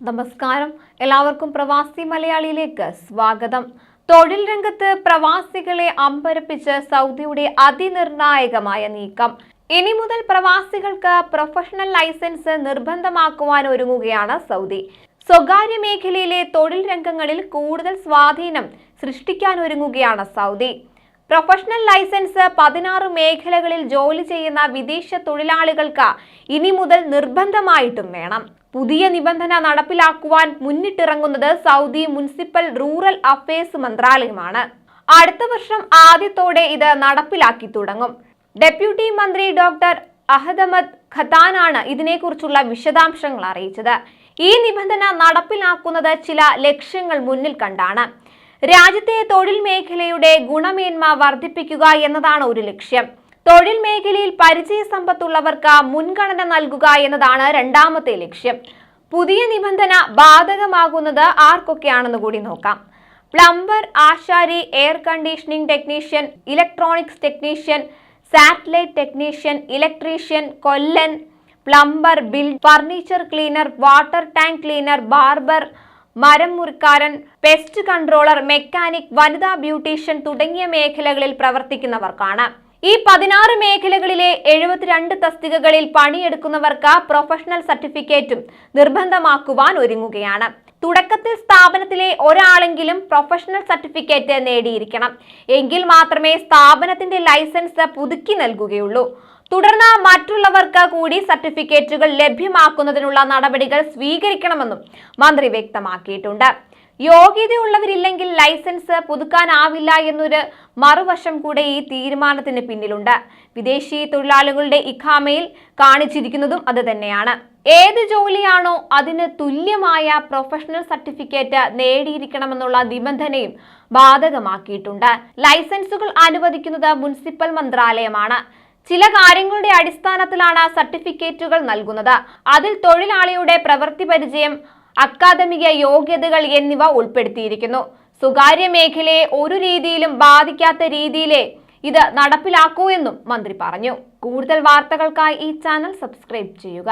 നമസ്കാരം, എല്ലാവർക്കും പ്രവാസി മലയാളിയിലേക്ക് സ്വാഗതം. തൊഴിൽ രംഗത്ത് പ്രവാസികളെ അമ്പരപ്പിച്ച് സൗദിയുടെ അതിനിർണായകമായ നീക്കം. ഇനി മുതൽ പ്രവാസികൾക്ക് പ്രൊഫഷണൽ ലൈസൻസ് നിർബന്ധമാക്കുവാൻ ഒരുങ്ങുകയാണ് സൗദി. സ്വകാര്യ മേഖലയിലെ തൊഴിൽ രംഗങ്ങളിൽ കൂടുതൽ സ്വാധീനം സൃഷ്ടിക്കാൻ ഒരുങ്ങുകയാണ് സൗദി. പ്രൊഫഷണൽ ലൈസൻസ് 16 മേഖലകളിൽ ജോലി ചെയ്യുന്ന വിദേശ തൊഴിലാളികൾക്ക് ഇനി മുതൽ നിർബന്ധമായിട്ടും വേണം. പുതിയ നിബന്ധന നടപ്പിലാക്കുവാൻ മുന്നിട്ടിറങ്ങുന്നത് സൗദി മുനിസിപ്പൽ റൂറൽ അഫയേഴ്സ് മന്ത്രാലയമാണ്. അടുത്ത വർഷം ആദ്യത്തോടെ ഇത് നടപ്പിലാക്കി തുടങ്ങും. ഡെപ്യൂട്ടി മന്ത്രി ഡോക്ടർ അഹദമദ് ഖത്താനാണ് ഇതിനെക്കുറിച്ചുള്ള വിശദാംശങ്ങൾ അറിയിച്ചത്. ഈ നിബന്ധന നടപ്പിലാക്കുന്നത് ചില ലക്ഷ്യങ്ങൾ മുന്നിൽ കണ്ടാണ്. രാജ്യത്തെ തൊഴിൽ മേഖലയുടെ ഗുണമേന്മ വർദ്ധിപ്പിക്കുക എന്നതാണ് ഒരു ലക്ഷ്യം. തൊഴിൽ മേഖലയിൽ പരിചയസമ്പത്തുള്ളവർക്ക് മുൻഗണന നൽകുക എന്നതാണ് രണ്ടാമത്തെ ലക്ഷ്യം. പുതിയ നിബന്ധന ബാധകമാകുന്നത് ആർക്കൊക്കെയാണെന്ന് കൂടി നോക്കാം. പ്ലംബർ, ആശാരി, air conditioning technician, electronics technician, satellite technician, electrician, കൊല്ലൻ, plumber, builder, furniture cleaner, water tank cleaner, barber, മരം മുറിക്കാരൻ, പെസ്റ്റ് കൺട്രോളർ, മെക്കാനിക്, വനിതാ ബ്യൂട്ടീഷ്യൻ തുടങ്ങിയ മേഖലകളിൽ പ്രവർത്തിക്കുന്നവർക്കാണ്. ഈ 16 മേഖലകളിലെ 72 തസ്തികകളിൽ പണിയെടുക്കുന്നവർക്ക് പ്രൊഫഷണൽ സർട്ടിഫിക്കറ്റും നിർബന്ധമാക്കുവാൻ ഒരുങ്ങുകയാണ്. തുടക്കത്തിൽ സ്ഥാപനത്തിലെ ഒരാളെങ്കിലും പ്രൊഫഷണൽ സർട്ടിഫിക്കറ്റ് നേടിയിരിക്കണം. എങ്കിൽ മാത്രമേ സ്ഥാപനത്തിന്റെ ലൈസൻസ് പുതുക്കി നൽകുകയുള്ളൂ. തുടർന്ന് മറ്റുള്ളവർക്ക് കൂടി സർട്ടിഫിക്കറ്റുകൾ ലഭ്യമാക്കുന്നതിനുള്ള നടപടികൾ സ്വീകരിക്കണമെന്നും മന്ത്രി വ്യക്തമാക്കിയിട്ടുണ്ട്. യോഗ്യതയുള്ളവരില്ലെങ്കിൽ ലൈസൻസ് പുതുക്കാനാവില്ല എന്നൊരു മറുവശം കൂടെ ഈ തീരുമാനത്തിന് പിന്നിലുണ്ട്. വിദേശി തൊഴിലാളികളുടെ ഇഖാമയിൽ കാണിച്ചിരിക്കുന്നതും അത് തന്നെയാണ്. ഏത് ജോലിയാണോ അതിന് തുല്യമായ പ്രൊഫഷണൽ സർട്ടിഫിക്കറ്റ് നേടിയിരിക്കണമെന്നുള്ള നിബന്ധനയും ബാധകമാക്കിയിട്ടുണ്ട്. ലൈസൻസുകൾ അനുവദിക്കുന്നത് മുനിസിപ്പൽ മന്ത്രാലയമാണ്. ചില കാര്യങ്ങളുടെ അടിസ്ഥാനത്തിലാണ് സർട്ടിഫിക്കറ്റുകൾ നൽകുന്നത്. അതിൽ തൊഴിലാളിയുടെ പ്രവൃത്തി പരിചയം, അക്കാദമിക യോഗ്യതകൾ എന്നിവ ഉൾപ്പെടുത്തിയിരിക്കുന്നു. സ്വകാര്യ മേഖലയെ ഒരു രീതിയിലും ബാധിക്കാത്ത രീതിയിലേ ഇത് നടപ്പിലാക്കൂ എന്നും മന്ത്രി പറഞ്ഞു. കൂടുതൽ വാർത്തകൾക്കായി ഈ ചാനൽ സബ്സ്ക്രൈബ് ചെയ്യുക.